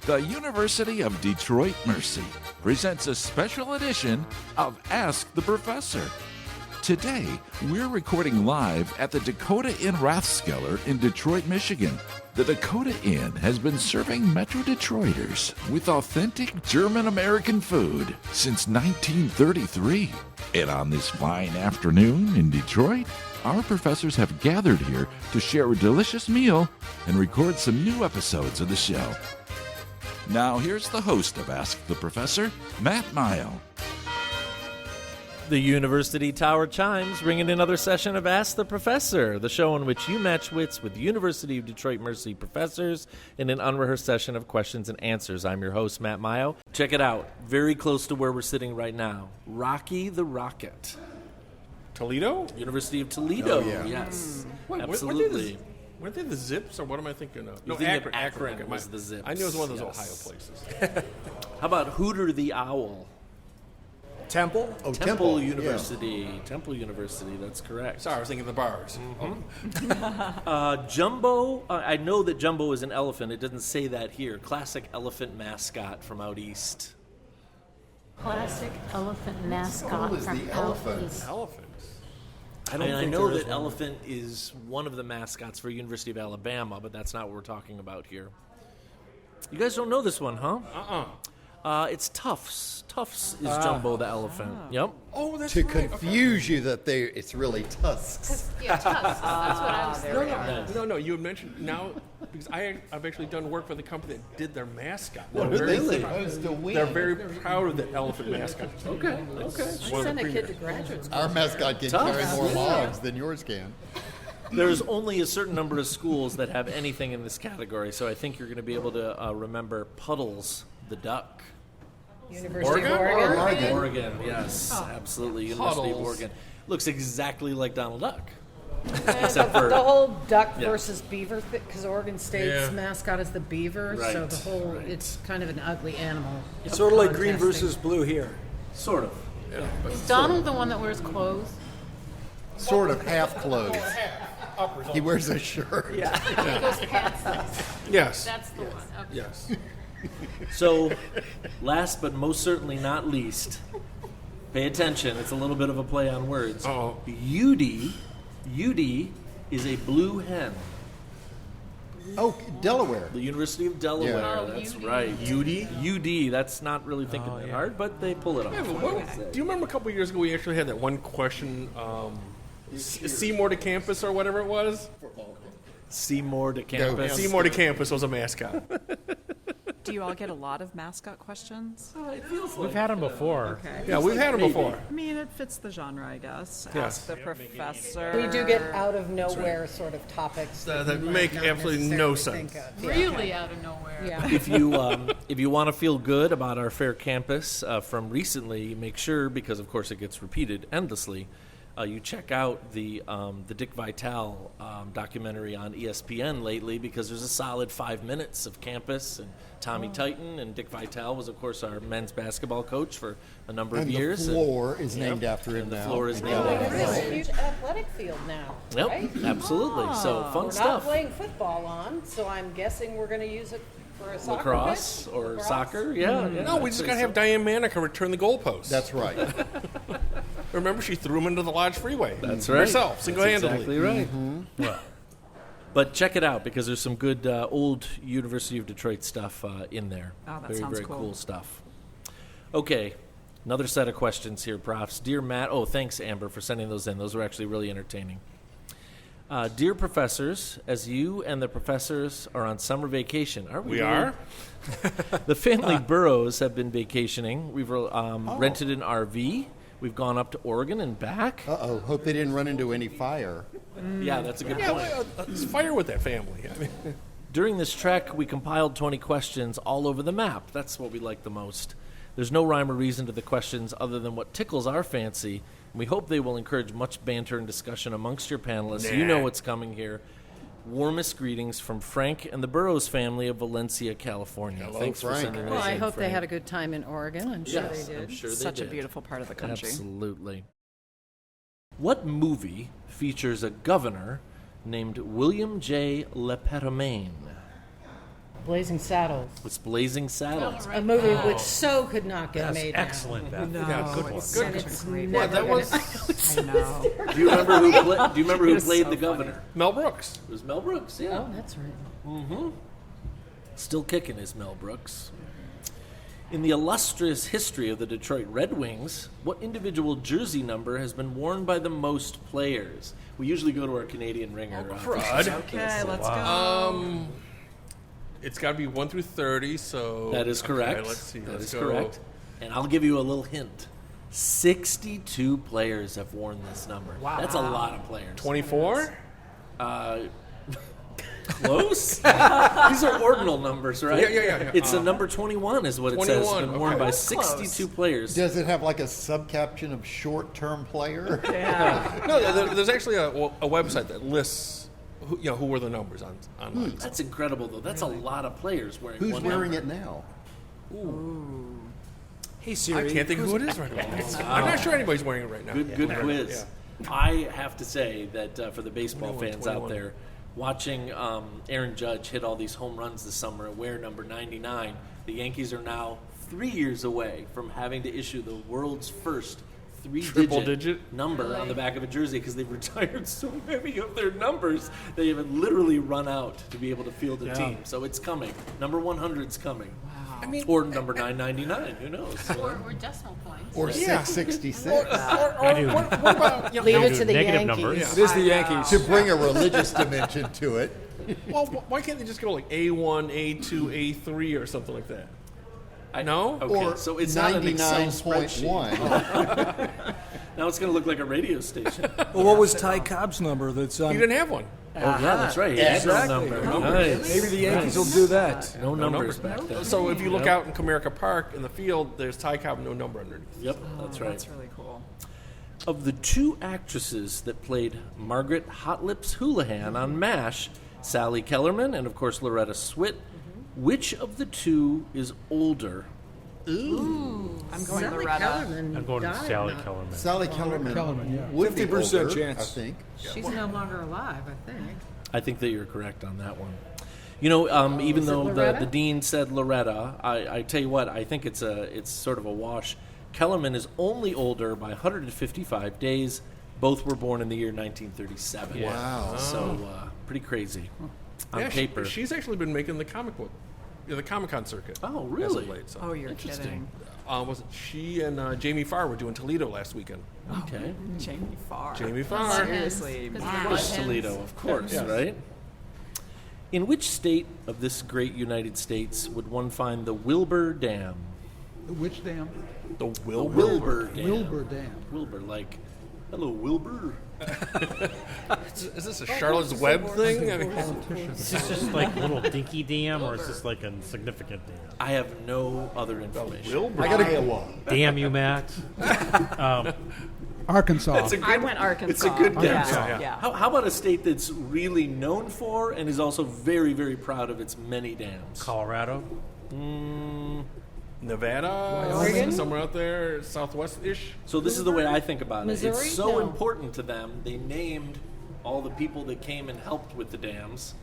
The University of Detroit Mercy presents a special edition of Ask the Professor. Today, we're recording live at the Dakota Inn Rathskeller in Detroit, Michigan. The Dakota Inn has been serving Metro Detroiters with authentic German-American food since 1933. And on this fine afternoon in Detroit, our professors have gathered here to share a delicious meal and record some new episodes of the show. Now here's the host of Ask the Professor, Matt Mio. The University Tower chimes, ringing another session of Ask the Professor, the show in which you match wits with University of Detroit Mercy professors in an unrehearsed session of questions and answers. I'm your host, Matt Mio. Check it out, very close to where we're sitting right now. Rocky the Rocket. Toledo? University of Toledo, Oh, yeah. Yes. Wait, absolutely. Weren't they the Zips, or what am I thinking of? You No, think Akron. was the Zips. I knew it was one of those Yes. Ohio places. How about Hooter the Owl? Temple? Oh, Temple University. Yeah. Temple University, that's correct. Sorry, I was thinking of the bars. Jumbo, I know that Jumbo is an elephant. It doesn't say that here. Classic elephant mascot from out east. Classic elephant mascot from elephants. Elephants. I know that elephant is one of the mascots for University of Alabama, but that's not what we're talking about here. You guys don't know this one, huh? It's Tufts. Tufts is Jumbo the elephant. Yep. Oh, that's To right. confuse you that it's really tusks. Yeah, tusks. That's what I was thinking. No, you had mentioned now, because I've actually done work for the company that did their mascot. What are they supposed to win? They're very proud of the elephant mascot. Okay. I sent a kid to graduate school. Our mascot can Tufts. carry more logs than yours can. There's only a certain number of schools that have anything in this category, so I think you're going to be able to remember Puddles the duck. University of Oregon. Oregon, yes, absolutely. University of Puddles. Oregon. Looks exactly like Donald Duck. Except for- the whole duck Yeah. versus beaver, because Oregon State's Yeah. mascot is the beaver, Right, so the whole, right. it's kind of an ugly animal. It's sort of like green Contesting. versus blue here. Sort of. Is Donald the one that wears clothes? Sort of half clothes. He wears a shirt. He goes pants us. Yes. That's the one. Okay. Yes. So, last but most certainly not least, pay attention. It's a little bit of a play on words. Uh-oh. UD is a blue hen. Oh, Delaware. The University of Delaware. Yeah. Oh, That's UD. right. UD. That's not really thinking that hard, but they pull it off. Yeah, but do you remember a couple years ago we actually had that one question, Seymour to campus or whatever it was? Seymour to campus. Seymour to campus was a mascot. Do you all get a lot of mascot questions? It feels like We've had them before. Okay. Yeah, we've had them before. I mean, it fits the genre, I guess. Yes. Ask the professor. We do get out of nowhere sort of topics That you might make not absolutely no necessarily sense. think of. Really out of nowhere. Yeah. if you want to feel good about our fair campus from recently, make sure, because of course it gets repeated endlessly, you check out the Dick Vitale documentary on ESPN lately, because there's a solid 5 minutes of campus, and Tommy Titan and Dick Vitale was of course our men's basketball coach for a number of And years. the floor is named after him and the now. floor is named Oh, after there is a him. huge athletic field now, Yep, right? absolutely. So fun We're not stuff. playing football on, so I'm guessing we're going to use it for a soccer Lacrosse pitch? or Lacrosse? soccer, yeah. No, we just got to have Diane Manica return the goalposts. That's right. Remember, she threw them into the Lodge Freeway. That's right. Herself, That's single-handedly. exactly right. Yeah. But check it out, because there's some good old University of Detroit stuff in there. Oh, that very, sounds very cool. cool stuff. Okay, another set of questions here, profs. Dear Matt, thanks, Amber, for sending those in. Those were actually really entertaining. Dear professors, as you and the professors are on summer vacation, are we? We really? are? The family Burrows have been vacationing. We've rented an RV. We've gone up to Oregon and back. Uh-oh. Hope they didn't run into any fire. Yeah, that's a good Yeah, point. it's fire with that family. I mean, During this trek, we compiled 20 questions all over the map. That's what we like the most. There's no rhyme or reason to the questions other than what tickles our fancy. We hope they will encourage much banter and discussion amongst your panelists. You know what's coming here. Warmest greetings from Frank and the Burrows family of Valencia, California. Hello, Thanks Frank. for sending those Well, I in, hope they Frank. had a good time in Oregon. I'm sure Yes, they did. I'm sure they Such did. a beautiful part of the country. Absolutely. What movie features a governor named William J. Lepetomane? Blazing Saddles. It's Blazing Saddles. A movie which so could not get made now. Excellent, Beth. No, Yeah, good one. it's Good such one. a great Never one. that gonna- was I know. Do you remember who It's played so the funny. governor? Mel Brooks. It was Mel Brooks. Yeah. Oh, that's right. Still kicking is Mel Brooks. In the illustrious history of the Detroit Red Wings, what individual jersey number has been worn by the most players? We usually go to our Canadian ringer. crud. Okay, let's go. It's got to be 1 through 30. So That is correct. Okay, let's see. That Let's is go. correct. And I'll give you a little hint. 62 players have worn this number. Wow. That's a lot of players. 24. Close? These are ordinal numbers, right? Yeah. It's a number 21 is what it says. 21, Been worn okay. by That's 62 players. Does it have like a subcaption of short-term player? No, there's actually a website that lists who were the numbers online. That's incredible, though. That's a lot of players wearing Who's one wearing number. it now? Hey, I Siri. can't think of who it is right now. I'm not sure anybody's wearing it right now. Good quiz. I have to say that for the baseball 21, fans out 21. there, watching Aaron Judge hit all these home runs this summer and wear number 99, the Yankees are now 3 years away from having to issue the world's first Triple-digit? number on the back of a jersey because they've retired so many of their numbers they have literally run out to be able to field a team. So it's coming. Number 100's coming. I mean, Or number 999. Who knows? Or decimal points. Or Yeah. 666? what about Leave it to the negative Yankees. numbers. Yeah. It is the Yankees. To bring a religious dimension to it. well, why can't they just go like A1, A2, A3 or something like that? No? Okay, Or so it's not an Excel spreadsheet. 99.1. Now it's going to look like a radio station. Well, what was Ty Cobb's number? That's He on. didn't have one. Oh, yeah, that's right. He has no Exactly. number. No Nice. Maybe the Yankees will do that. No numbers back then. So if you look Yep. out in Comerica Park in the field, there's Ty Cobb, no number underneath. Yep, that's right. That's really cool. Of the two actresses that played Margaret Hot Lips Houlihan on MASH, Sally Kellerman and, of course, Loretta Swit, which of the two is older? I'm going Sally Loretta. Kellerman I'm going to died Sally not- Kellerman. Sally Kellerman would be 50% older, chance. I think. She's no longer alive, I think. I think that you're correct on that one. You know, even is it though Loretta? the dean said Loretta, I tell you what, I think it's sort of a wash. Kellerman is only older by 155 days. Both were born in the year 1937. Wow. So pretty crazy on Yeah, paper. she's actually been making the comic book, the Comic-Con circuit. Oh, As really? of late, so. Oh, you're Interesting. kidding. Was it she and Jamie Farr were doing Toledo last weekend? Okay. Jamie Farr. Jamie Farr. Seriously. Because wow. the Push Hens. Toledo, of course, Yes. right? In which state of this great United States would one find the Wilbur Dam? Which dam? The Wilbur. Wilbur Dam. Wilbur Dam. Wilbur, like, hello, Wilbur. Is this a Charlotte's Web thing? I mean, Is this just like a little dinky dam, or is this like a significant dam? I have no other information. Wilbur. I gotta Iowa. Damn you, Matt. Arkansas. I went Arkansas. It's a good dam. Yeah. Yeah. How about a state that's really known for and is also very, very proud of its many dams? Colorado. Nevada, Oregon? somewhere out there, southwest-ish. So this is the way I think about it. Missouri? It's so No. important to them, they named all the people that came and helped with the dams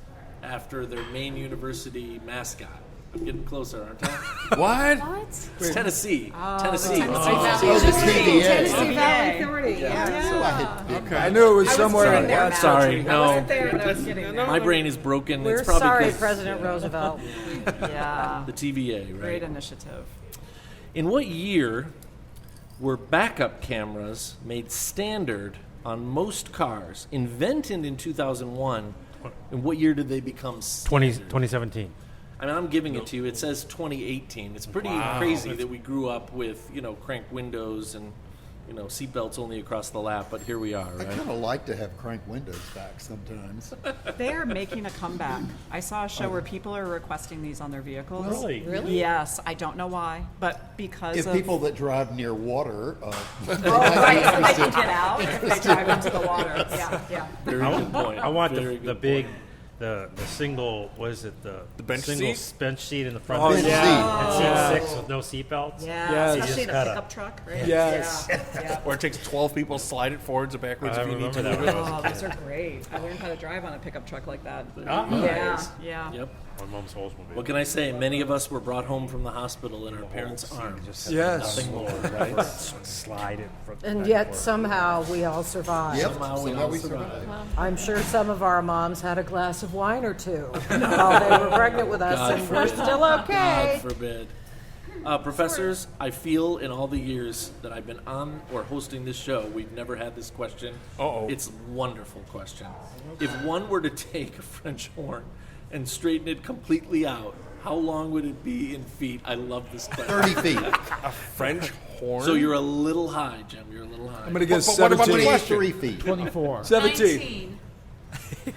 after their main university mascot. I'm getting closer, aren't I? What? It's Tennessee. Tennessee. Oh, the TVA. Tennessee Valley Authority. Okay. I knew it was somewhere in there, that Matt. Sorry, no. was getting there. My brain is broken. We're it's probably sorry, 'cause President Roosevelt. Yeah. the TVA, right? Great initiative. In what year were backup cameras made standard on most cars? Invented in 2001. In what year did they become standard? 2017. I mean, I'm giving it to you. It says 2018. It's pretty crazy that we grew up with, crank windows and, seatbelts only across the lap, but here we are, I right? kind of like to have crank windows back sometimes. They are making a comeback. I saw a show where people are requesting these on their vehicles. Really? Really? Yes. I don't know why, but because If of people that drive near water, right, so they can get out if they drive into the water. Yeah. Very good point. I want Very the good big, point. the single. What is it? The bench single seat? bench seat in the front. Oh, seat. yeah. And seat 6 with no seatbelts. Yeah. Yes. Especially in You a just pickup truck, right? Yes. Yeah. Or it takes 12 people, slide it forwards and backwards I if you need remember to. that. Oh, those are great. I learned how to drive on a pickup truck like that. Ah, Yeah. Yep. My mom's Oldsmobile. What can I say? Many of us were brought home from the hospital in our parents' arms. Yes. Nothing more, right? Slide it. And yet somehow we all survived. Yep, Somehow we somehow all we survived. survived. I'm sure some of our moms had a glass of wine or two while they were pregnant with us, God and we're still okay. God forbid. Professors, I feel in all the years that I've been on or hosting this show, we've never had this question. Uh-oh. It's a wonderful question. If one were to take a French horn and straighten it completely out, how long would it be in feet? I love this question. 30 feet. A French horn? So you're a little high, Jim. You're a little high. I'm going to guess But what about the 17. question? 23 feet. 24. 17. 19.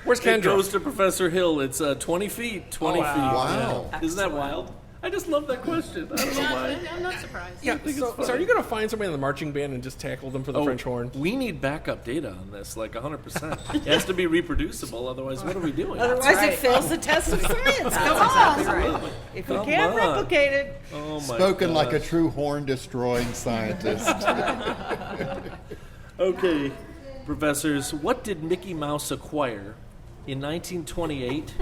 Where's It Kendra? goes to Professor Hill. It's 20 feet. 20 feet. Wow. Yeah. Isn't that wild? I just love that question. I don't know why. I'm not surprised. Yeah, so are you going to find somebody in the marching band and just tackle them for the French horn? We need backup data on this, like 100%. It has to be reproducible, otherwise what are we doing? Otherwise, right. it fails the test of science. Come Exactly on. right. If you Come can't on. replicate it, Oh my Spoken like a gosh. true horn-destroying scientist. Okay, professors, what did Mickey Mouse acquire in 1928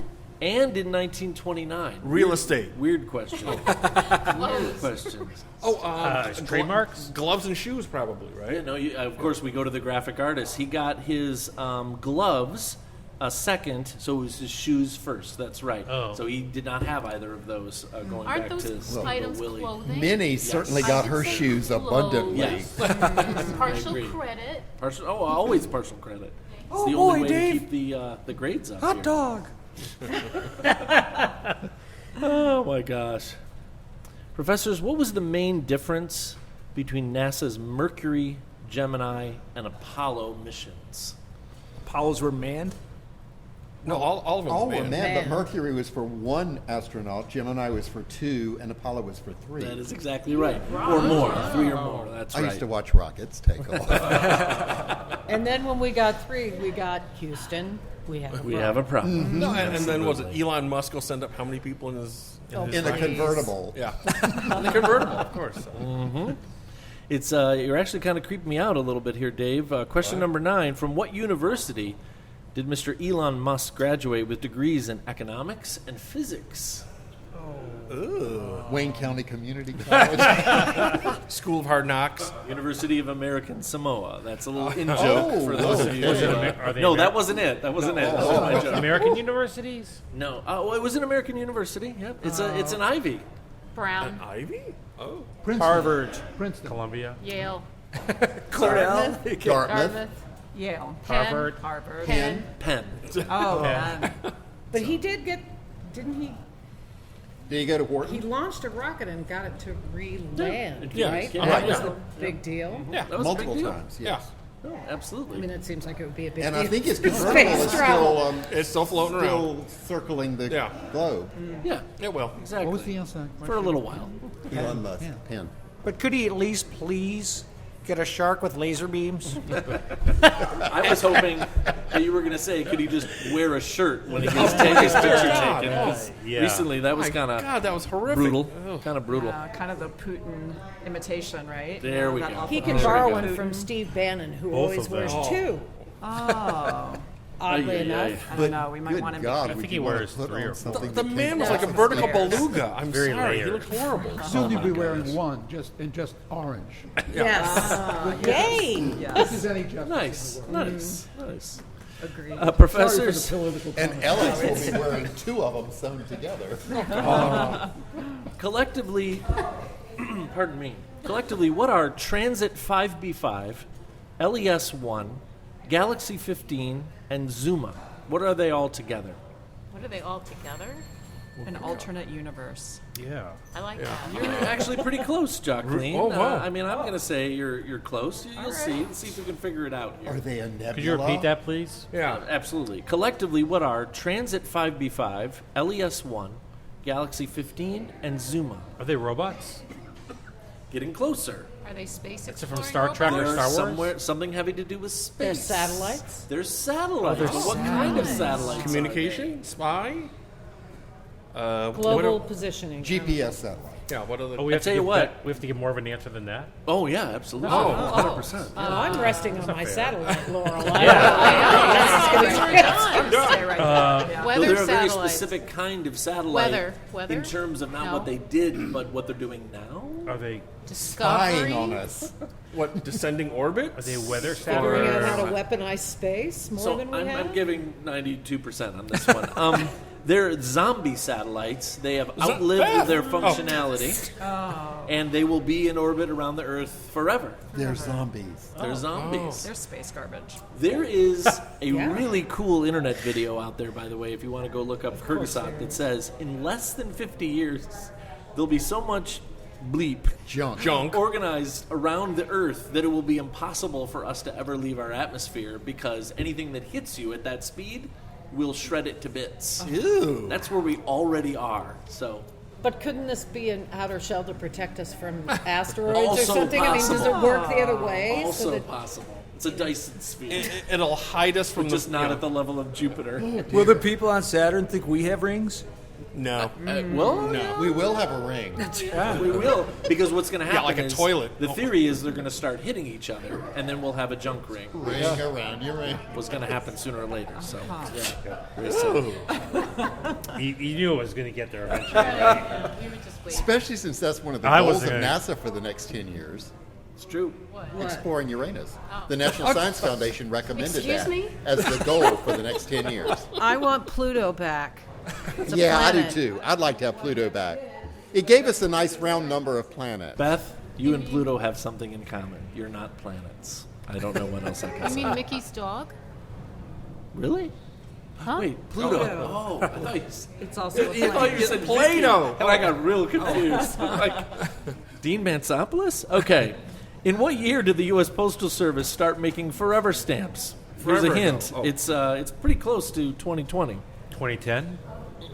and in 1929? Real estate. Weird question. Weird questions. Oh, trademarks? Gloves and shoes, probably, right? Yeah, no, of course, we go to the graphic artist. He got his gloves second, so it was his shoes first. That's right. Oh. So he did not have either of those going Aren't back those to items Willie. clothing? Minnie certainly I got would her say shoes clothes. abundantly. Yes. Partial agree. credit. Partial, always partial credit. It's Oh, the only boy, way Dave. to keep the grades up Hot here. dog. Oh my gosh. Professors, what was the main difference between NASA's Mercury, Gemini, and Apollo missions? Apollos were manned. No, all of them. All were man. men, but Man. Mercury was for one astronaut, Gemini was for two, and Apollo was for three. That is exactly right. Or more. 3 or more. That's I right. used to watch rockets take off. and then when we got 3, we got Houston. We have a problem. No, and then was it Elon Musk will send up how many people in his In a convertible. Yeah. In the convertible, of course. It's you're actually kind of creeping me out a little bit here, Dave. Question number 9: from what university did Mr. Elon Musk graduate with degrees in economics and physics? Wayne County Community College. School of Hard Knocks. University of American Samoa. That's a little in joke for those of you. Was it who, Amer- are they no, Amer- that wasn't it. That wasn't it. That was my joke. American universities? No, well, it was an American university. Yep, it's an Ivy. Brown. Ivy? Oh. Harvard, Princeton. Columbia, Yale. Cornell. Dartmouth. Dartmouth. Yale. Penn. Harvard. Harvard. Penn. Penn. Oh, man. But he did get, didn't he? Did you go to He Wharton? launched a rocket and got it to re-land, Yeah. right? Yeah. That was Yeah. the big deal. Yeah. That was a big Multiple deal. times, Yeah. yes. Oh, absolutely. I mean, it seems like it would be a big And deal. I think his Space convertible is travel. still, It's still floating around. circling the Yeah. globe. yeah, It will. exactly. What was the answer? For a little while. Elon Musk. Yeah. Penn. But could he at least please get a shark with laser beams? I was hoping that you were going to say, could he just wear a shirt when he gets his picture taken? 'Cause Yeah. Recently, that was My kind of God, that was horrific. brutal. Oh. Kind of brutal. Kind of the Putin imitation, right? There we That go. awful He can picture borrow of one Putin. from Steve Bannon, who Both always of them. wears Oh. 2, Oh, oddly Ay, ay, enough. I don't know. We might Good want to God, be I would think you he wanna wears put 3 on or 4. something The that man came was like a down vertical stairs? beluga. I'm Very sorry. layered. He looked horrible. Soon you'll be wearing one, just orange. Yes. Yay! This is any justice. Nice, nice, nice. agreed. Sorry for the Professors, political And comment. Alex will be wearing 2 of them sewn together. collectively, pardon me, collectively, what are Transit 5B5, LES-1, Galaxy 15, and Zuma? What are they all together? What are they all together? An alternate universe. Yeah. I like that. You're actually pretty close, Jacqueline. Oh, wow. I mean, I'm going to say you're close. You'll see. Let's see if we can figure it out here. Are they a nebula? Could you repeat that, please? Yeah. Absolutely. Collectively, what are Transit 5B5, LES-1, Galaxy 15, and Zuma? Are they robots? Getting closer. Are they space Is it from exploring Star Trek or robots? They're Star Wars? somewhere something having to do with space. They're satellites. They're satellites. But what kind of satellites? Communication? Spy? Global positioning. GPS satellite. Yeah, what are the... Oh, we have tell to you give what. we have to give more of an answer than that. Oh yeah, absolutely. 100%. I'm resting on my satellite, Laurel. Well, Weather they're a very satellites. specific kind of satellite. Weather? In terms of not No. what they did, but what they're doing now. Are they Discovery. Spying on us. What, descending orbit? are they weather Figuring out satellites? how to weaponize space more So than we have. I'm giving 92% on this one. They're zombie satellites. They have outlived their functionality, and they will be in orbit around the Earth forever. They're zombies. They're zombies. They're space garbage. There is a really cool internet video out there, by the way, if you want to go look up Kyrgyzstan, that says in less than 50 years, there'll be so much bleep Junk. organized around the Earth that it will be impossible for us to ever leave our atmosphere because anything that hits you at that speed will shred it to bits. Ew. That's where we already are. So But couldn't this be an outer shell to protect us from asteroids or Also something? I mean, does it work the other way? also that possible. It's a Dyson sphere. It'll hide us from Just the... not at the level of Jupiter. Will the people on Saturn think we have rings? No. Well, We will have a ring. yeah, we will. Because what's going to happen like a is toilet. the theory is they're going to start hitting each other, and then we'll have a junk ring. Ring around your ring. Was going to happen sooner or later. So, yeah. Very simple. You knew it was going to get there eventually. We were just waiting. Especially since that's one of the I goals wasn't of gonna- NASA for the next 10 years. It's true. Exploring Uranus. The National Science Foundation recommended Excuse that me? as the goal for the next 10 years. I want Pluto back. It's a Yeah, I do planet. too. I'd like to have Pluto back. It gave us a nice round number of planets. Beth, you and Pluto have something in common. You're not planets. I don't know what else I can You say. mean Mickey's dog? Really? Huh? Wait, Pluto. Oh, I thought you said, It's also a I thought planet. you said Play-Doh. And I got real confused. Like, Dean Mansopoulos? Okay. In what year did the U.S. Postal Service start making forever stamps? Here's a Forever hint. ago. Oh. It's pretty close to 2020. 2010,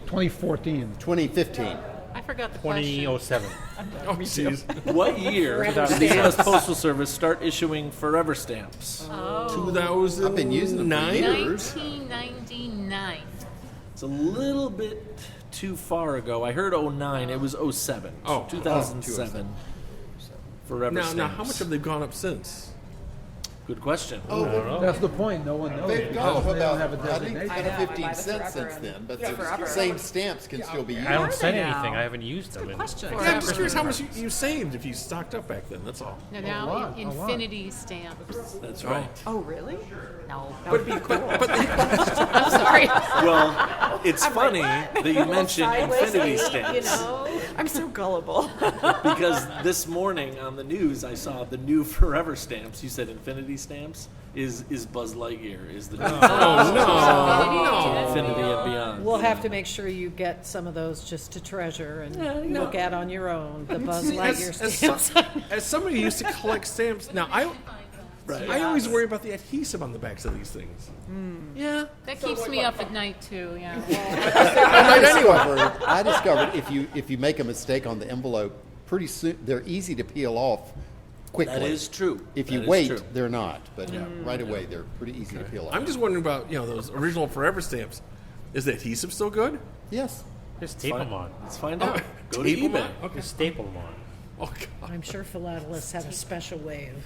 2014. 2015. I forgot the question. 2007. Oh, jeez. What year did Forever the U.S. stamps. Postal Service start issuing forever stamps? 2009? I've been using them for years. 1999. It's a little bit too far ago. I heard 09. It was 07. Oh. 2007. Forever Now, stamps. how much have they gone up since? Good question. That's the point. No one knows. They've gone because up they don't about, have a I think, designation. 10 or I know, I 15 buy the cents forever since and- then, but Yeah, the forever. same stamps can still be used. I don't send I know. anything. I haven't used them. Question. Yeah, I'm just curious how much you saved if you stocked up back then, that's all. They're now lot, in a lot. infinity stamps. That's right. Oh, really? No. That would be cool. I'm sorry. Well, it's funny that you mentioned infinity stamps You know? I'm so gullible. because this morning on the news I saw the new forever stamps. You said infinity stamps is Buzz Lightyear is the new infinity and beyond. We'll have to make sure you get some of those just to treasure and look at on your own. The Buzz See, Lightyear as stamps. as somebody who used to collect stamps, now I always worry about the adhesive on the backs of these things. Yeah. That keeps me up at night, too, yeah. I discovered if you make a mistake on the envelope, pretty soon they're easy to peel off quickly. That is true. If you That is wait, true. they're not. But right away, they're pretty easy to peel off. I'm just wondering about those original forever stamps. Is the adhesive still good? Yes. Just tape them on. Let's find out. Go to Tape 'em eBay. on? Okay. Just staple them on. Oh God. I'm sure philatelists have a special way of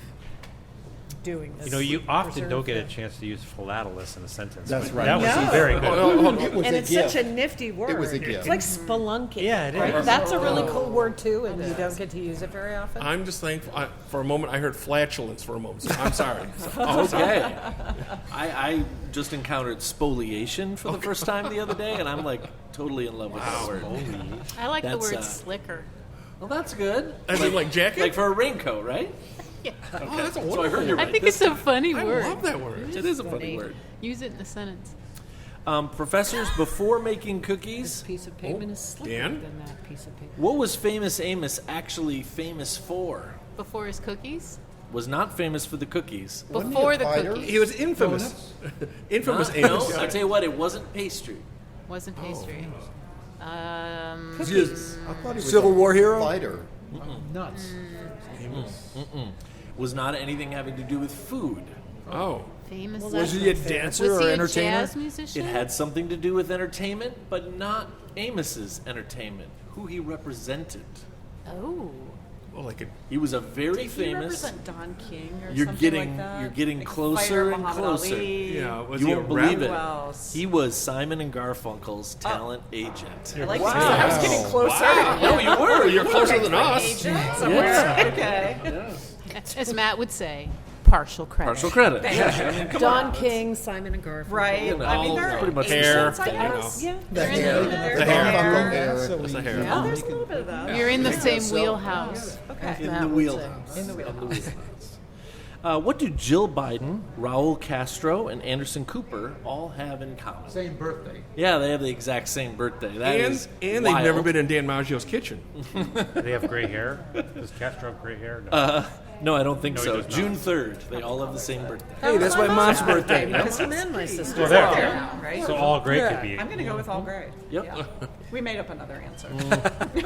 doing this. You know, you often Preserve don't get a the- chance to use philatelist in a sentence. That's but right. That was No. very good. It was And a it's gift. such a nifty word. was a gift. It's like spelunking. Yeah, it right? is. That's a really cool word too, and you don't get to use it very often. I'm just thankful. For a moment, I heard flatulence for a moment. So I'm sorry. Okay. I just encountered spoliation for the first time the other day, and I'm like totally in love with that word. I like the That's, word slicker. Well, that's good. As in, like, jacket? Like for a raincoat, right? Yeah. Oh, that's a So I wonderful heard you're word. I think it's a funny I word. love that word. It is a funny word. Use it in a sentence. Professors, before making This cookies, piece of pavement is slicker Dan? than that piece of paper. what was Famous Amos actually famous for? Before his cookies? Was not famous for the cookies. Wasn't he Before a the fighter? cookies. He was infamous. Infamous No, Amos. I tell you what, it wasn't pastry. Wasn't pastry. Cookies. I thought he was Civil a War hero? fighter. Nuts. Was not anything having to do with food. Oh. Famous. Was he a dancer Was or he a entertainer? jazz musician? It had something to do with entertainment, but not Amos's entertainment, who he represented. Oh. Well, like He was a very Did he famous. represent Don King or You're something getting like that? you're getting Like closer Fighter and Muhammad closer. Ali. yeah, was You he a won't believe it. Who else? He was Simon and Garfunkel's talent agent. I like to say I was getting closer. No, you were. You're closer than us. Agent somewhere. Okay. As Matt would say, partial credit. Partial credit. Don King, Simon and Garfunkel. Right. You know, I mean, they're pretty much hair, agents, I you know. guess. Yeah. The hair. The hair. Garfunkel hair. That's the hair. Oh, there's a little bit of that. You're in the same wheelhouse. Okay. In Matt the would wheelhouse. say. In the wheelhouse. What do Jill Biden, Raul Castro, and Anderson Cooper all have in common? Same birthday. Yeah, they have the exact same birthday. That is And they've wild. never been in Dan Maggio's kitchen. They have gray hair. Does Castro have gray hair? No. No, I don't think No, he so. does not. June 3rd. They all have the same birthday. Hey, that's my mom's birthday. Because him and my sister. Well, there. Yeah, right? So all gray could be. I'm going to go with all gray. Yep. Yeah. We made up another answer. We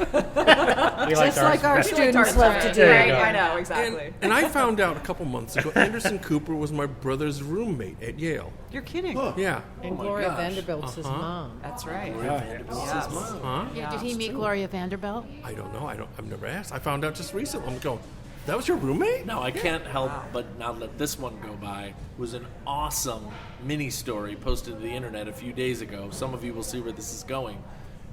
Just like our best. students love to do. There you go. I know, exactly. And I found out a couple months ago, Anderson Cooper was my brother's roommate at Yale. You're kidding. Yeah. And Gloria Vanderbilt's his mom. That's right. Yes. Huh? Yeah, did he meet Gloria Vanderbilt? I don't know. I've never asked. I found out just recently. I'm going, that was your roommate? No, I can't help but not let this one go by. It was an awesome mini story posted to the internet a few days ago. Some of you will see where this is going,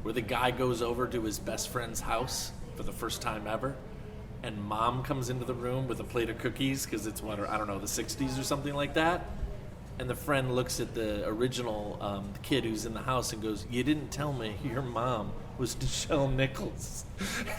where the guy goes over to his best friend's house for the first time ever, and mom comes into the room with a plate of cookies because it's what, I don't know, the 60s or something like that. And the friend looks at the original kid who's in the house and goes, "You didn't tell me your mom was Nichelle Nichols."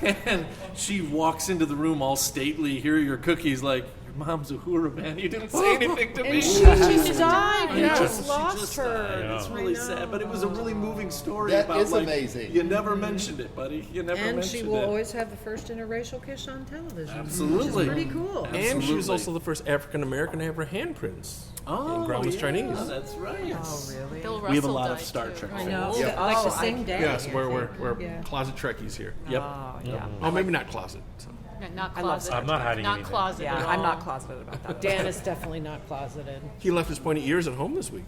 And she walks into the room all stately, "Here are your cookies," like, "Your mom's a hooer, man. You didn't say anything to me." And she just died. We Yeah, just she lost just her. died. It's really sad, but it was a really moving story. That about, is like, amazing. You never mentioned it, buddy. You never And mentioned she will it. always have the first interracial kiss on television. Absolutely. Which is pretty cool. And she was Absolutely. also the first African American to have her handprints Oh, in Groundless yeah, Chinese. That's right. Oh, really? Bill We have a Russell lot of died, Star too. Trek I fans. know. Yeah. Like the Oh, same I- day. Yes, I we're think. closet Trekkies here. Yep. Oh, yeah. Oh, maybe not closet. So. Not I love closeted. I'm not hiding Not anything. closeted Yeah, at I'm all. not closeted about that. Dan is definitely not closeted. He left his pointy ears at home this week.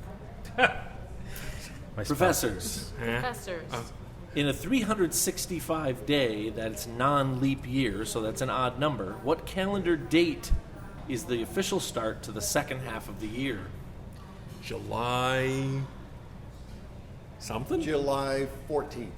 My spouse. Professors, Professors. in a 365 day that's non-leap year, so that's an odd number, what calendar date is the official start to the second half of the year? July something? July 14th.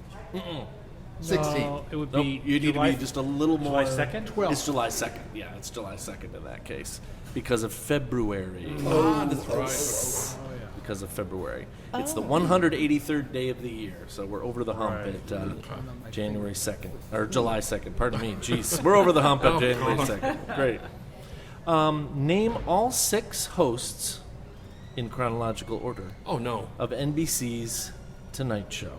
16th. No, it would Nope, be. you need July, to be just a little more. July 2nd? It's July 2nd. Yeah, it's July 2nd in that case. Because of February. That's right. Because of February. It's the 183rd day of the year, so we're over the hump Right. at January 2nd. Or July 2nd, pardon me. Jeez. We're over the hump at January 2nd. Great. Name all 6 hosts in chronological order Oh, no. of NBC's Tonight Show.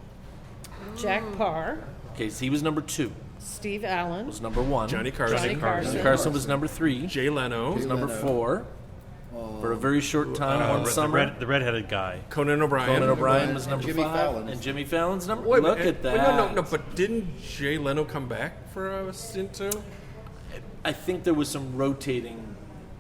Jack Parr, Okay, so he was number 2. Steve Allen, Was number 1. Johnny Carson. Johnny Carson. Johnny Carson was number 3. Jay Leno. Was number 4. For a very short time one the summer. the redheaded guy. Conan O'Brien. Conan O'Brien was number Jimmy 5. Fallon. And Jimmy Fallon's number. Wait, Look but- at that. No, but didn't Jay Leno come back for a stint too? I think there was some rotating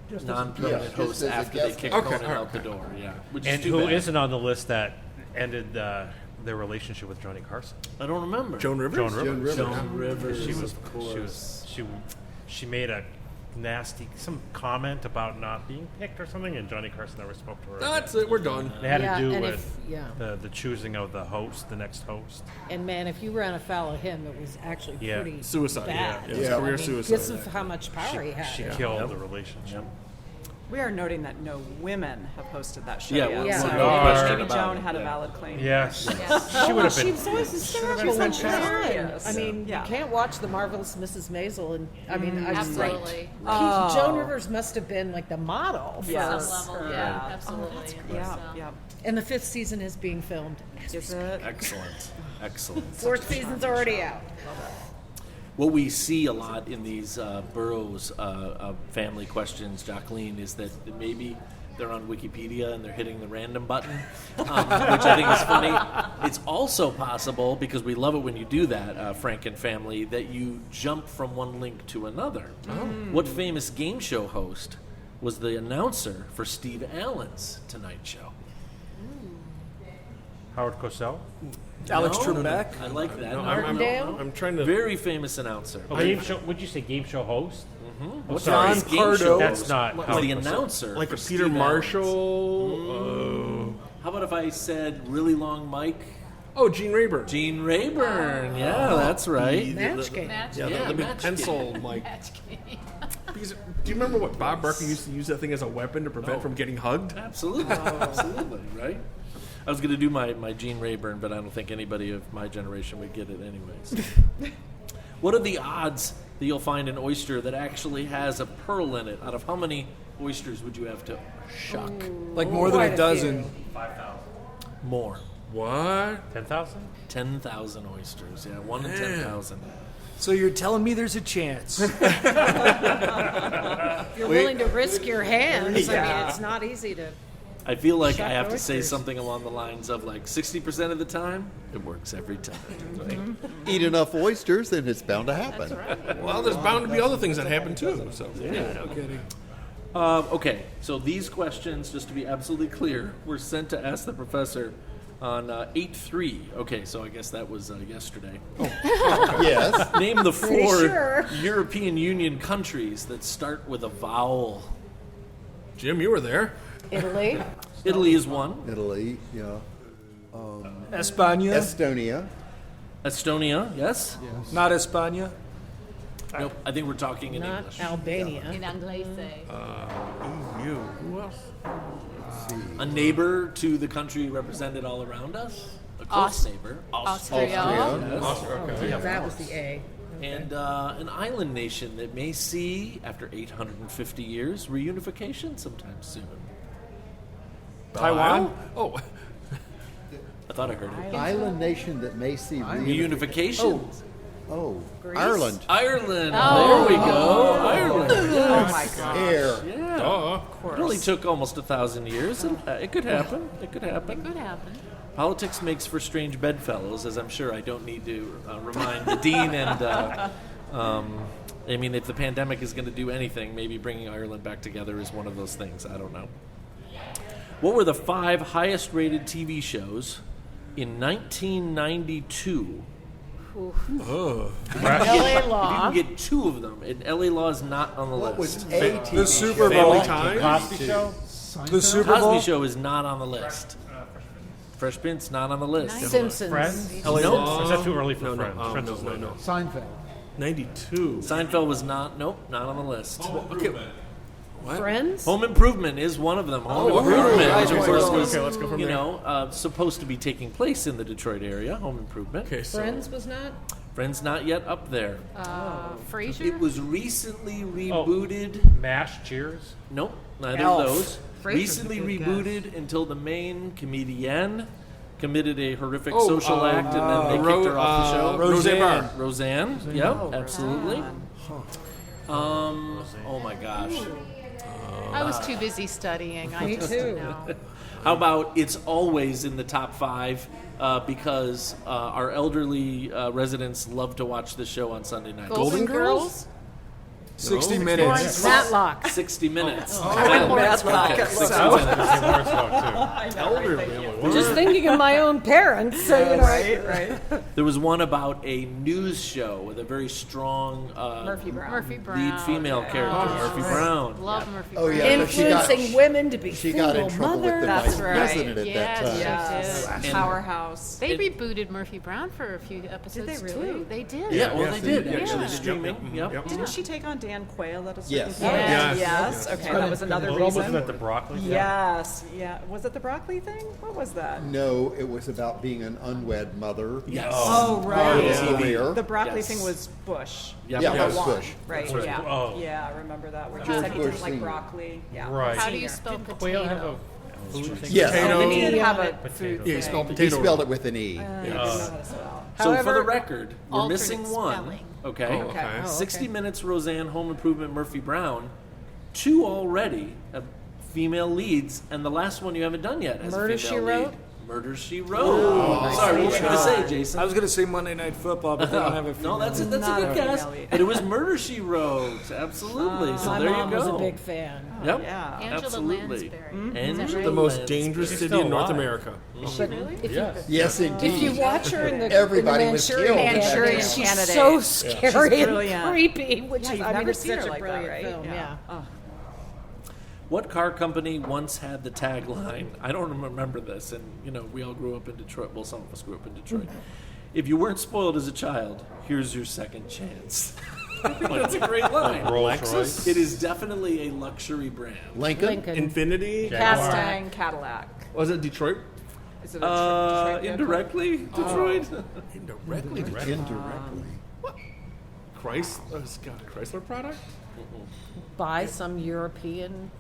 non-permanent just hosts as a after they guest kicked host. Conan Okay, out the door. Yeah, which And is too who bad. isn't on the list that ended their relationship with Johnny Carson? I don't remember. Joan Rivers. Joan Rivers. Joan Rivers. She was. of course. She made a nasty comment about not being picked or something, and Johnny Carson never spoke to her. That's it. We're done. It had Yeah, to do and with if- the choosing of the host, the next host. and man, if you ran afoul of him, it was actually Yeah. pretty Suicide. bad. Yeah, it was career suicide. Because of how much power he had. She killed the relationship. We are noting that no women have hosted that show Yeah, yet. well, So no question maybe about Joan it, had a yeah. valid claim. Yes, Yeah. she would have She been. was always hysterical when she Yes. won. I mean, Yeah. you can't watch The Marvelous Mrs. Maisel, and I mean, I was like, Absolutely. Joan Rivers must have been like the model for Yes. Some level. Yeah. Yeah, absolutely. Yeah, So- yeah. And the 5th season is being filmed. Is it? Excellent. Excellent. 4th season's already out. What we see a lot in these Burroughs family questions, Jacqueline, is that maybe they're on Wikipedia and they're hitting the random button, which I think is funny. It's also possible, because we love it when you do that, Frank and family, that you jump from one link to another. What famous game show host was the announcer for Steve Allen's Tonight Show? Howard Cosell. Alex No, Trebek. I like that. No, No, Martindale? I'm trying to. Very famous announcer. Game show. Would you say game show host? What's John his game Pardo. show That's host? not Like how the it was. announcer. like for a Peter Steve Marshall. How about if I said really long Mike? Oh, Gene Rayburn. Gene Rayburn. Yeah, that's right. Match game. Match Yeah, Yeah, the big match pencil, Mike. Because, do you remember what Bob Barker used to use that thing as a weapon to prevent from getting hugged? Absolutely. Absolutely, right? I was going to do my Gene Rayburn, but I don't think anybody of my generation would get it anyways. What are the odds that you'll find an oyster that actually has a pearl in it? Out of how many oysters would you have to shuck? Like more than Quite a a dozen. More. What? 10,000? 10,000 oysters. Yeah, 1 in 10,000. So you're telling me there's a chance? If you're willing to risk your hands, I mean, it's not easy to. I feel like I Shuck have to say oysters. something along the lines of like 60% of the time, it works every time. Right? Eat enough oysters, and it's bound to happen. Well, there's bound to be other things that happen too. So No kidding. Okay, so these questions, just to be absolutely clear, were sent to Ask the Professor on 8/3. Okay, so I guess that was yesterday. Yes. Name the Pretty 4 sure. European Union countries that start with a vowel. Jim, you were there. Italy. Italy is one. Italy, yeah. España. Estonia. Estonia, yes? Not España. Nope, I think we're talking in Not English. Albania. In Anglais. You. Who else? A neighbor to the country represented all around us. A close neighbor. Austria. Austria. That was the A. And an island nation that may see, after 850 years, reunification sometime soon. Taiwan. Oh, I thought I heard it. Island nation that may see Reunification. Oh, Ireland. Ireland. Oh. There we go. Ireland. Oh my god. Air. Yeah. It only took almost 1,000 years. And, it could happen. It could happen. Could happen. Politics makes for strange bedfellows, as I'm sure I don't need to remind the dean. And I mean, if the pandemic is going to do anything, maybe bringing Ireland back together is one of those things. I don't know. What were the 5 highest-rated TV shows in 1992? LA Law. You can get 2 of them. And LA Law is not on the What list. was a The TV Super show? Bowl. Family Time. Cosby Show? The Super Bowl. Cosby Show is not on the list. Fresh Prince not on the list. Simpsons. Friends? LA Or Law. is that too early for No, no, Friends? Friends no, is no, later. no. Seinfeld. 92. Seinfeld was not. Nope, not on the list. Okay. Friends. Home Improvement is one of them. Home okay. Improvement, Right, which of right, course right. was Okay, let's go from there. supposed to be taking place in the Detroit area. Home Improvement. Okay, so Friends was not. Friends not yet up there. Frasier. It was recently rebooted. MASH, Cheers? Nope, neither Elf. of those. Frasier's Recently a good rebooted until the main comedienne committed a horrific social act and then they Ro- kicked her off the show. Roseanne Barr. Roseanne. Yep, absolutely. Oh my gosh. I was too busy studying. I Me just too. know. How about it's always in the top 5 because our elderly residents love to watch the show on Sunday nights. Golden Girls. 60 minutes. Matlock. 60 minutes. Matlock. Okay, 60 That was minutes. the worst one, too. elderly. Just thinking of my own parents. So you know. Right. There was one about a news show with a very strong Murphy Brown. Murphy Brown. lead female character, Murphy Brown. Love Murphy Oh, Brown. yeah. but she got- Influencing women to be She got in single trouble with the mothers. vice right. president at Yes, that time. Yes. And- Powerhouse. They rebooted Murphy Brown for a few episodes they really? too. They did. Yeah, well, Yes, they did yeah, actually yeah. streaming. Yep. Yep. Didn't she take on Dan Quayle at a certain Yes. point? Yes. Yes. Okay, that was another Wasn't reason. that the broccoli? Yes. Yeah. Was it the broccoli thing? What was that? No, it was about being an unwed mother. Yes. Oh, Part right. of his career. The broccoli Yes. thing was Bush. Yep. Yeah, Yep. that was One. Bush. Right. Was- Yeah. oh. Yeah, I remember that. Where he George said he Bush didn't like Sr. broccoli. Yeah. Right. How do you Senior. spell Didn't Quayle have potato? a food thing? Yes. Potato. He did have a Potato. food Yeah, he thing. spelled He potato. spelled it with an E. I don't know how to spell. So for However- the record, we're Alternate missing one. spelling. Okay. Oh, okay. Oh, 60 Minutes, Roseanne, Home Improvement, Murphy Brown. 2 already have female leads, and the last one you haven't done yet has Murder, a She female Wrote? lead. Murder, She Wrote. Sorry, what were you going to say, Jason? I was going to say Monday Night Football, but they don't have a No, that's a Not good a guess. finale. But it was Murder, She Wrote. Absolutely. So My there mom you go. was a big fan. Yep. Yeah. Angela Absolutely. Lansbury. Angela The most Lansbury. dangerous She's city still in North alive. America. If you, Yes, indeed. if you watch her in the Everybody in the was Manchurian killed. Candidate, Manchurian she's Candidate. so scary She's and brilliant. creepy. Which Yeah, is, you've I mean, never it's seen such her a like that, brilliant right? film. Yeah. Oh. What car company once had the tagline? I don't remember this, and we all grew up in Detroit. Well, some of us grew up in Detroit. If you weren't spoiled as a child, here's your second chance. That's a great line. Lexus? It is definitely a luxury brand. Lincoln? Infinity? Mustang, Cadillac. Was it Detroit? Is it a Detroit vehicle? Indirectly, Detroit. Indirectly. Indirectly. Chrysler product? By some European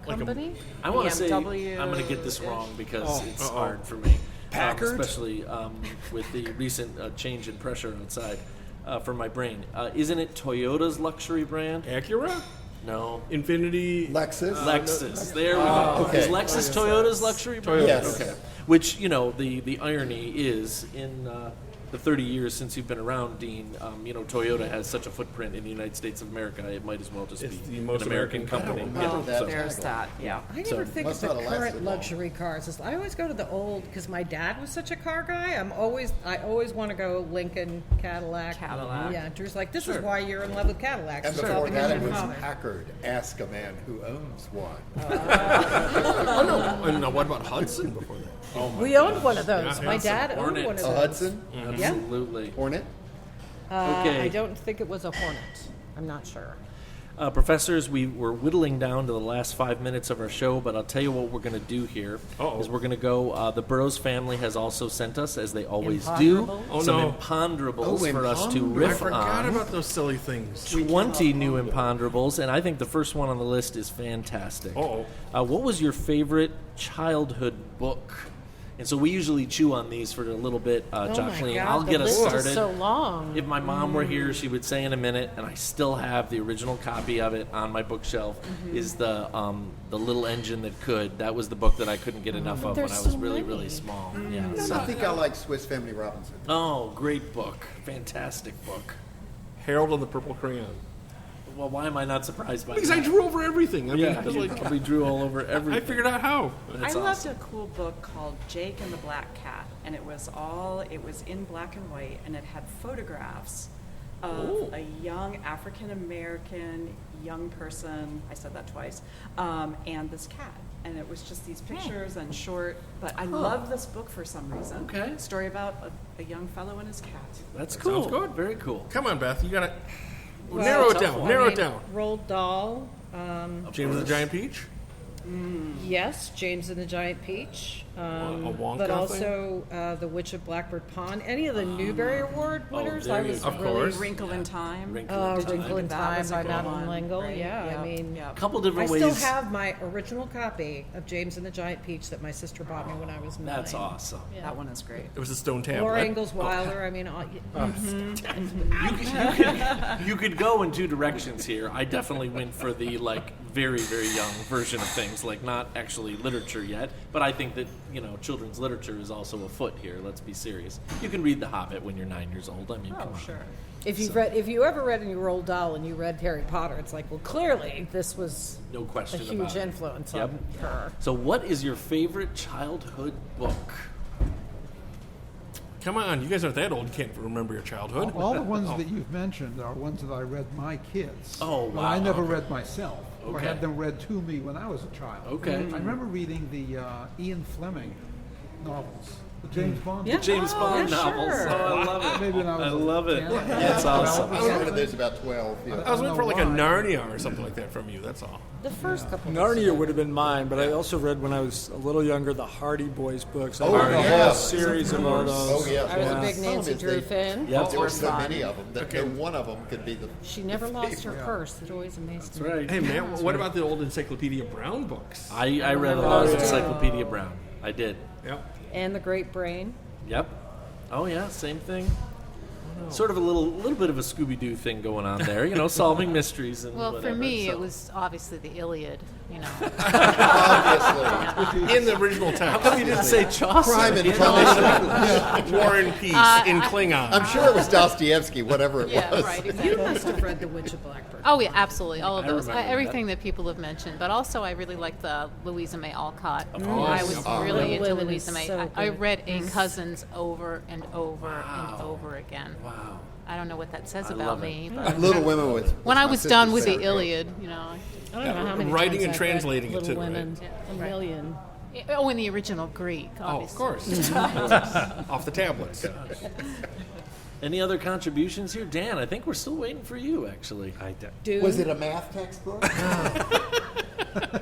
company. I want to say I'm BMW. going to get this wrong because it's hard for me. Packard? Especially with the recent change in pressure outside for my brain. Isn't it Toyota's luxury brand? Acura? No. Infinity? Lexus? Lexus. There we go. okay. Is Lexus Toyota's luxury brand? Yes. Okay. Which, the irony is in the 30 years since you've been around, Dean, Toyota has such a footprint in the United States of America, it might as well just It's be the an most American American company. company. Yeah, so- There's that, yeah. I never think of must the not have lasted current long. luxury cars. I always go to the old because my dad was such a car guy. I always want to go Lincoln, Cadillac. Yeah, Drew's like, this is why you're in love with Cadillacs. And It's before all because that, of it your was father. Packard. Ask a man who owns one. Oh, no. And what about Hudson before that? We owned one of those. My dad owned Hornet. one of A those. Hudson? Absolutely. Hornet? Okay. I don't think it was a Hornet. I'm not sure. Professors, we were whittling down to the last 5 minutes of our show, but I'll tell you what we're going to do here. Is we're going to go. The Burroughs family has also sent us, as they always do, Imponderables? some no. imponderables Oh, for us to imponderables. I riff forgot on. about those silly things. 20 new imponderables, and I think the first one on the list is fantastic. Uh-oh. What was your favorite childhood book? And so we usually chew on these for a little bit. Oh my Jocelyn, God, I'll the get us list started. is so long. If my mom were here, she would say in a minute, and I still have the original copy of it on my bookshelf, is the Little Engine That Could. That was the book that I couldn't get enough of when There's I was so really, many. really small. Yeah. I So, think I like Swiss Family Robinson. oh, great book. Fantastic book. Harold of the Purple Crayon. Well, why am I not surprised by Because that? I drew over everything. I mean, Yeah, it was you like, probably drew all over everything. I figured out how. That's I loved awesome. a cool book called Jake and the Black Cat, and it was in black and white, and it had photographs of a young African American young person. I said that twice, and this cat, and it was just these pictures and short. But I loved this book for some reason. Okay. Story about a young fellow and his cat. That's cool. sounds good. Very cool. Come on, Beth. You got to Well, narrow it tough down. one. Narrow I it mean, down. Roald Dahl. James the Giant Peach? Yes, James and the Giant Peach. A Wonka But thing? also The Witch of Blackbird Pond. Any of the Newbery Award winners, there I you was go. Of really. course. Wrinkle in Time. Wrinkle in That Time was a by good Madeline one, L'Engle. right? Yeah, Yep, I mean, yep. Couple I different still ways. have my original copy of James and the Giant Peach that my sister bought me when I was 9. That's awesome. That one is great. It was a stone tablet. Laura Ingalls Wilder. I mean, You could go in two directions here. I definitely went for the very, very young version of things, not actually literature yet. But I think that children's literature is also afoot here. Let's be serious. You can read The Hobbit when you're 9 years old. I mean, come on. Sure. if you ever read any Roald Dahl and you read Harry Potter, it's like, well, clearly this was No a question huge about it. influence Yep. on her. So, what is your favorite childhood book? Come on, you guys aren't that old. You can't remember your childhood. All the ones that you've mentioned are ones that I read my kids. Oh, But wow. I never read myself, or Okay. had them read to me when I was a child. Okay. I remember reading the Ian Fleming novels, the James Bond. Yeah. James Bond yeah, novels. sure. Oh, I love it. Maybe when I was I love it. 10. That's awesome. I was looking at this about 12. Yeah. I was waiting for like a why. Narnia or something like that from you. That's all. The first couple. Narnia would have been mine, but I also read when I was a little younger the Hardy Boys books. I Oh, read a yeah. whole series of all those. Oh, yeah. I was a big Some of Nancy it, Drew they- fan. Yep. There were so fun. many of them that no one of them could be the. She never lost her purse. It always amazed me. That's right. Hey, man, what about the old Encyclopedia Brown books? I read a lot of Encyclopedia Brown. I did. Yep. And The Great Brain. Yep. Oh, yeah, same thing. Sort of a little bit of a Scooby-Doo thing going on there, solving mysteries and Well, whatever, for me, so. it was obviously the Iliad. Obviously. In the original text. How come you didn't say Chaucer? Crime and punishment. War and Peace in Klingon. I'm sure it was Dostoevsky, whatever it Yeah, was. right. You Exactly. must have read The Witch of Blackbird. Oh yeah, absolutely, all of I those. remember Everything that people have mentioned, but also I really like the Louisa May Alcott. course. I was really into Women Louisa is May. so I good. read A Cousins over and over and over again. Wow. I don't know what that says I about love me, it. but Little Women was when I my was done with sister's the favorite. Iliad, I don't know how many Writing times and I've translating read it Little too, right? Women. A million. oh, in the original Greek, Oh, obviously. of course. Off the tablets. Any other contributions here? Dan, I think we're still waiting for you, actually. Dude. Was it a math textbook?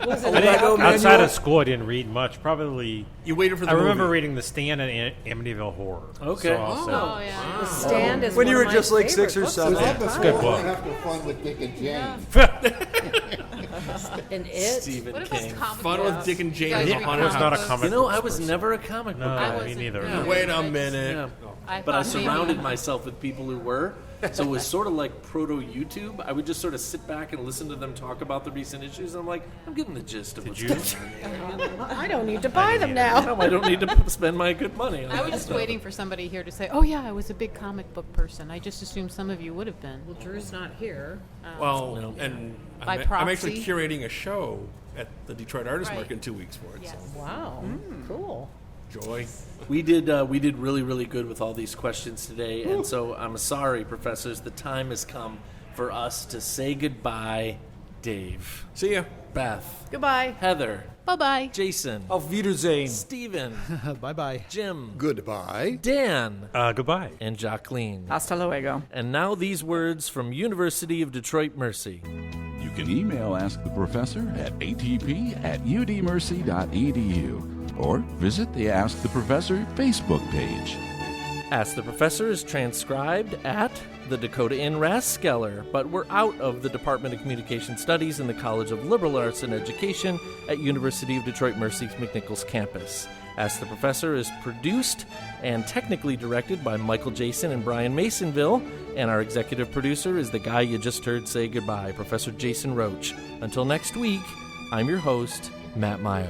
Was it Outside of school, I didn't read much. Probably. You waited for the I remember movie. reading The Stand and Amityville Horror. Okay. So I'll say- Oh yeah. The Stand is When one you of were my just like favorite 6 or books 7. of Was that all before Good time. book. or after Fun with Dick and Jane? And It. Stephen What King. about comic Fun books? with Dick and Jane You guys is read a I was haunted not a house. comic I book was person. never a comic book No, guy. me wasn't. neither. Yeah. Wait a minute. Yeah. I But I thought maybe- surrounded myself with people who were. So it was sort of like proto-YouTube. I would just sort of sit back and listen to them talk about the recent issues. I'm like, I'm getting the gist of what's you? going on here. I don't need to buy them now. No, I don't need to spend my good money on I was that just stuff. waiting for somebody here to say, "Oh yeah, I was a big comic book person." I just assumed some of you would have been. Well, Drew's not here. Well, No. and By I'm actually proxy. curating a show at the Detroit Artist Right. Market in 2 weeks for it. Yes. Wow. Cool. So, joy. We did really, really good with all these questions today, and so I'm sorry, professors. The time has come for us to say goodbye. Dave, See ya. Beth, Goodbye. Heather, Bye bye. Jason, Auf Wiedersehen. Stephen, Bye-bye. Jim, Goodbye. Dan, Goodbye. and Jacqueline. Hasta luego. And now these words from University of Detroit Mercy. You can email Ask the Professor at atp@udmercy.edu or visit the Ask the Professor Facebook page. Ask the Professor is transcribed at the Dakota Inn Rathskeller, but we're out of the Department of Communication Studies in the College of Liberal Arts and Education at University of Detroit Mercy's McNichols campus. Ask the Professor is produced and technically directed by Michael Jason and Brian Masonville, and our executive producer is the guy you just heard say goodbye, Professor Jason Roche. Until next week, I'm your host, Matt Mio.